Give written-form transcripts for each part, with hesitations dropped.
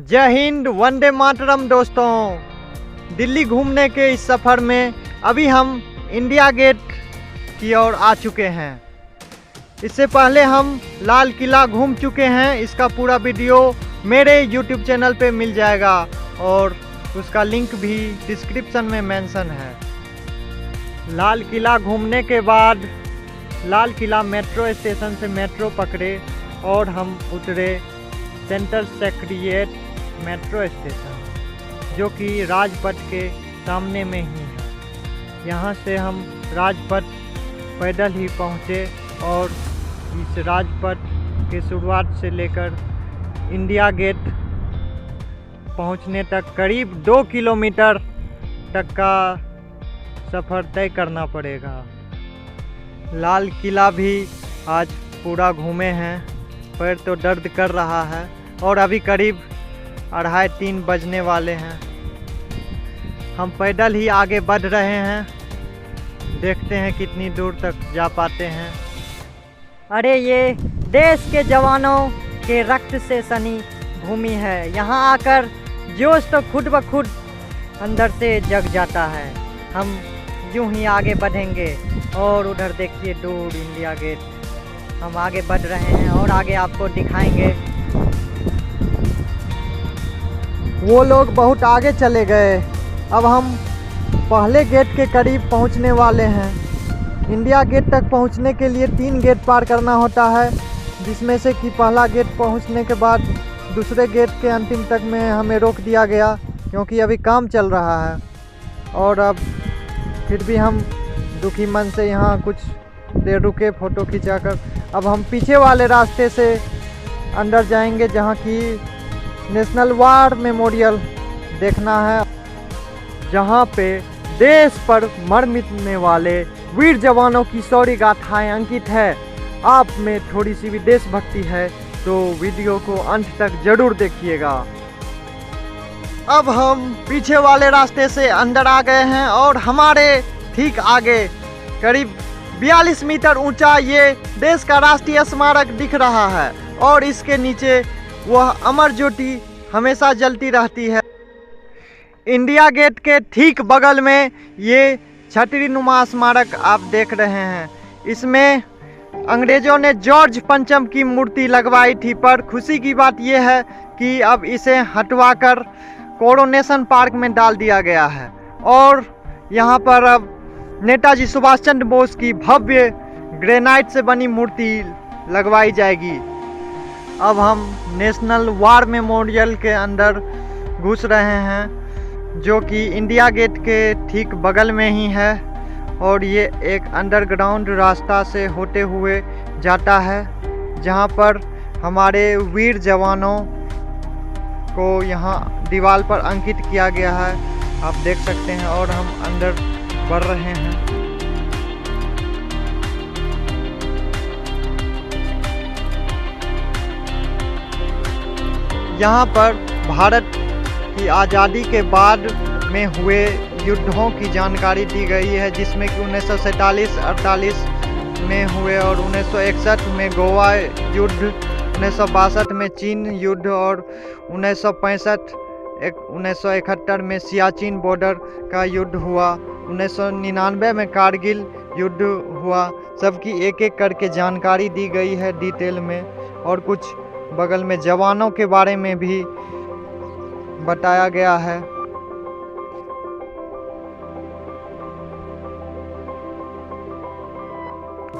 जय हिंद, वंदे मातरम। दोस्तों, दिल्ली घूमने के इस सफ़र में अभी हम इंडिया गेट की ओर आ चुके हैं। इससे पहले हम लाल किला घूम चुके हैं। इसका पूरा वीडियो मेरे YouTube चैनल पे मिल जाएगा और उसका लिंक भी डिस्क्रिप्शन में मेंशन है। लाल किला घूमने के बाद लाल किला मेट्रो स्टेशन से मेट्रो पकड़े और हम उतरे सेंट्रल सेक्रेटेरिएट मेट्रो स्टेशन, जो कि राजपथ के सामने में ही है। यहाँ से हम राजपथ पैदल ही पहुँचे और इस राजपथ के शुरुआत से लेकर इंडिया गेट पहुँचने तक करीब 2 किलोमीटर तक का सफ़र तय करना पड़ेगा। लाल किला भी आज पूरा घूमे हैं, पैर तो दर्द कर रहा है और अभी करीब 2:30-3 बजने वाले हैं। हम पैदल ही आगे बढ़ रहे हैं, देखते हैं कितनी दूर तक जा पाते हैं। अरे ये देश के जवानों के रक्त से सनी भूमि है। यहाँ आकर जोश तो खुद ब खुद अंदर से जग जाता है। हम यूं ही आगे बढ़ेंगे और उधर देखिए दूर इंडिया गेट। हम आगे बढ़ रहे हैं और आगे आपको दिखाएंगे। वो लोग बहुत आगे चले गए। अब हम पहले गेट के करीब पहुंचने वाले हैं। इंडिया गेट तक पहुंचने के लिए 3 गेट पार करना होता है, जिसमें से कि पहला गेट पहुंचने के बाद दूसरे गेट के अंतिम तक में हमें रोक दिया गया, क्योंकि अभी काम चल रहा है। और अब फिर भी हम दुखी मन से यहाँ कुछ देर रुके फ़ोटो खिंचाकर। अब हम पीछे वाले रास्ते से अंदर जाएंगे, जहाँ की नेशनल वार मेमोरियल देखना है, जहाँ पे देश पर मर मिटने वाले वीर जवानों की शौर्य गाथाएँ अंकित है। आप में थोड़ी सी भी देशभक्ति है तो वीडियो को अंत तक जरूर देखिएगा। अब हम पीछे वाले रास्ते से अंदर आ गए हैं और हमारे ठीक आगे करीब 42 मीटर ऊंचा ये देश का राष्ट्रीय स्मारक दिख रहा है और इसके नीचे वह अमर ज्योति हमेशा जलती रहती है। इंडिया गेट के ठीक बगल में ये छतरी नुमा स्मारक आप देख रहे हैं। इसमें अंग्रेज़ों ने जॉर्ज पंचम की मूर्ति लगवाई थी, पर खुशी की बात यह है कि अब इसे हटवाकर कोरोनेशन पार्क में डाल दिया गया है और यहाँ पर अब नेताजी सुभाष चंद्र बोस की भव्य ग्रेनाइट से बनी मूर्ति लगवाई जाएगी। अब हम नेशनल वार मेमोरियल के अंदर घुस रहे हैं, जो कि इंडिया गेट के ठीक बगल में ही है और ये एक अंडरग्राउंड रास्ता से होते हुए जाता है, जहाँ पर हमारे वीर जवानों को यहाँ दीवार पर अंकित किया गया है, आप देख सकते हैं। और हम अंदर बढ़ रहे हैं। यहाँ पर भारत की आज़ादी के बाद में हुए युद्धों की जानकारी दी गई है, जिसमें कि 1947-48 में हुए और 1961 में गोवा युद्ध, 1962 में चीन युद्ध और 1971 में सियाचिन बॉर्डर का युद्ध हुआ। 1999 में कारगिल युद्ध हुआ। सबकी एक एक करके जानकारी दी गई है डिटेल में, और कुछ बगल में जवानों के बारे में भी बताया गया है।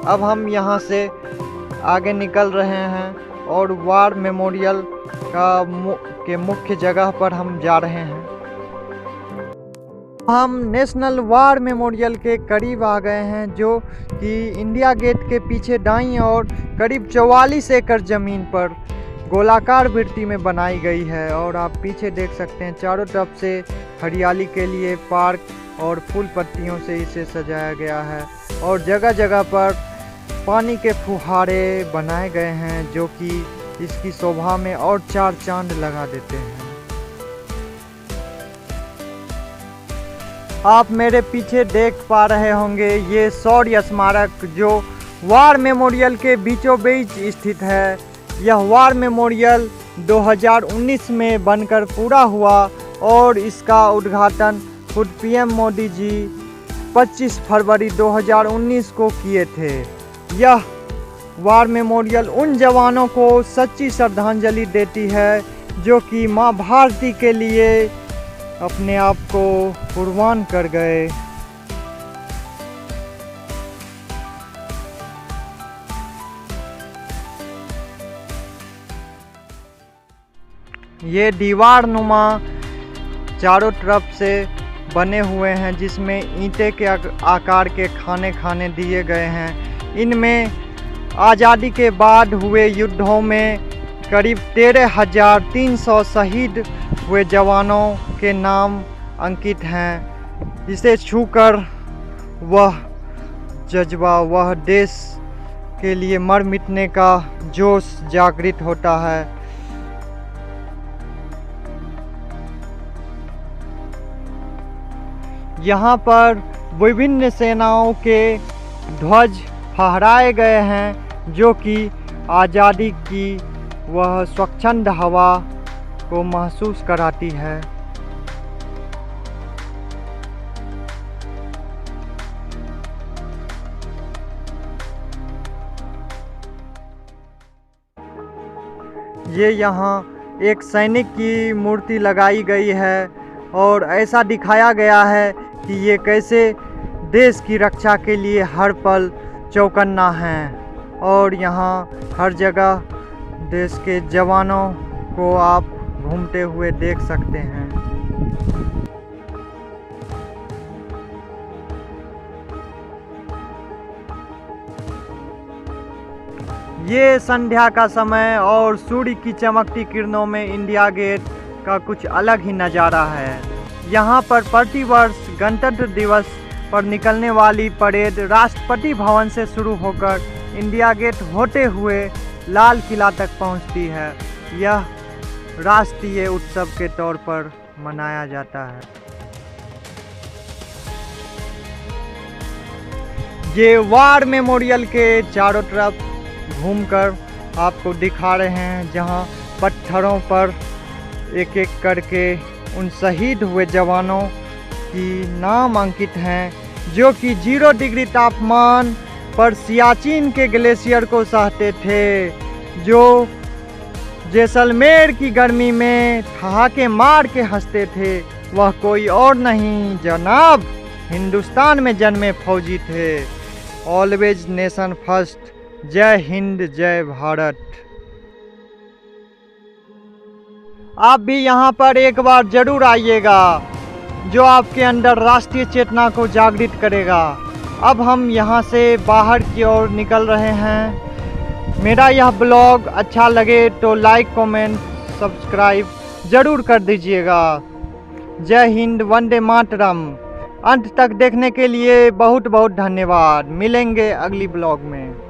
अब हम यहाँ से आगे निकल रहे हैं और वार मेमोरियल के मुख्य जगह पर हम जा रहे हैं। हम नेशनल वार मेमोरियल के करीब आ गए हैं, जो कि इंडिया गेट के पीछे दाईं ओर करीब 44 एकड़ ज़मीन पर गोलाकार वृत्ति में बनाई गई है। और आप पीछे देख सकते हैं, चारों तरफ से हरियाली के लिए पार्क और फूल पत्तियों से इसे सजाया गया है और जगह जगह पर पानी के फुहारे बनाए गए हैं, जो कि इसकी शोभा में और 4 चांद लगा देते हैं। आप मेरे पीछे देख पा रहे होंगे ये शौर्य स्मारक, जो वार मेमोरियल के बीचों बीच स्थित है। यह वार मेमोरियल 2019 में बनकर पूरा हुआ और इसका उद्घाटन खुद पीएम मोदी जी 25 फरवरी 2019 को किए थे। यह वार मेमोरियल उन जवानों को सच्ची श्रद्धांजलि देती है जो कि मां भारती के लिए अपने आप को कुर्बान कर गए। ये दीवार नुमा चारों तरफ से बने हुए हैं जिसमें ईंटे के आकार के खाने दिए गए हैं। इनमें आज़ादी के बाद हुए युद्धों में करीब 13,300 शहीद हुए जवानों के नाम अंकित हैं। इसे छूकर वह जज्बा, वह देश के लिए मर मिटने का जोश जागृत होता है। यहाँ पर विभिन्न सेनाओं के ध्वज फहराए गए हैं जो कि आज़ादी की वह स्वच्छंद हवा को महसूस कराती है। ये यहाँ एक सैनिक की मूर्ति लगाई गई है और ऐसा दिखाया गया है कि ये कैसे देश की रक्षा के लिए हर पल चौकन्ना हैं और यहाँ हर जगह देश के जवानों को आप घूमते हुए देख सकते हैं। ये संध्या का समय और सूर्य की चमकती किरणों में इंडिया गेट का कुछ अलग ही नज़ारा है। यहाँ पर प्रतिवर्ष गणतंत्र दिवस पर निकलने वाली परेड राष्ट्रपति भवन से शुरू होकर इंडिया गेट होते हुए लाल किला तक पहुँचती है। यह राष्ट्रीय उत्सव के तौर पर मनाया जाता है। ये वार मेमोरियल के चारों तरफ घूमकर आपको दिखा रहे हैं जहां पत्थरों पर एक एक करके उन शहीद हुए जवानों की नाम अंकित हैं जो कि 0 डिग्री तापमान पर सियाचिन के ग्लेशियर को सहते थे, जो जैसलमेर की गर्मी में ठहाके मार के हंसते थे। वह कोई और नहीं जनाब हिंदुस्तान में जन्मे फौजी थे। Always nation first. जय हिंद, जय भारत। आप भी यहाँ पर एक बार जरूर आइएगा जो आपके अंदर राष्ट्रीय चेतना को जागृत करेगा। अब हम यहाँ से बाहर की ओर निकल रहे हैं। मेरा यह ब्लॉग अच्छा लगे तो लाइक, कमेंट, सब्सक्राइब ज़रूर कर दीजिएगा। जय हिंद, वंदे मातरम। अंत तक देखने के लिए बहुत बहुत धन्यवाद। मिलेंगे अगली ब्लॉग में।